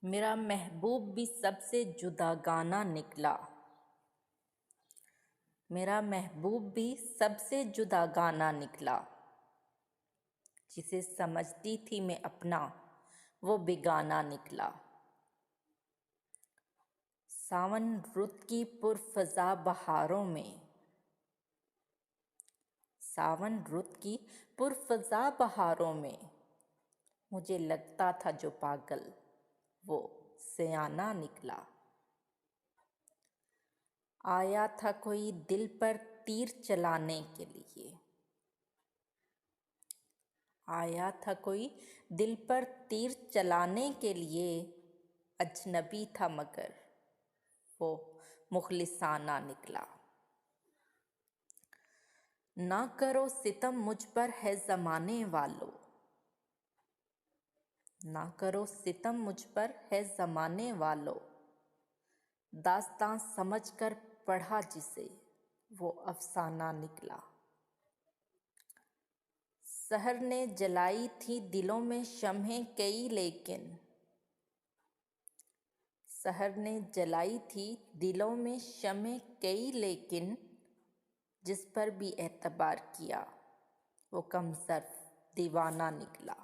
मेरा महबूब भी सबसे जुदा गाना निकला। मेरा महबूब भी सबसे जुदा गाना निकला। जिसे समझती थी मैं अपना, वो बेगाना निकला। सावन रुत की पुरफ़ज़ा बहारों में, सावन रुत की पुरफ़ज़ा बहारों में मुझे लगता था जो पागल, वो सयाना निकला। आया था कोई दिल पर तीर चलाने के लिए, आया था कोई दिल पर तीर चलाने के लिए। अजनबी था मगर वो मुखलिसाना निकला। ना करो सितम मुझ पर है ज़माने वालों, ना करो सितम मुझ पर है ज़माने वालों। दास्तां समझ कर पढ़ा जिसे, वो अफसाना निकला। सहर ने जलाई थी दिलों में शम्हें कई, लेकिन सहर ने जलाई थी दिलों में शम्हें कई, लेकिन जिस पर भी एतबार किया वो कमज़र्फ़ दीवाना निकला।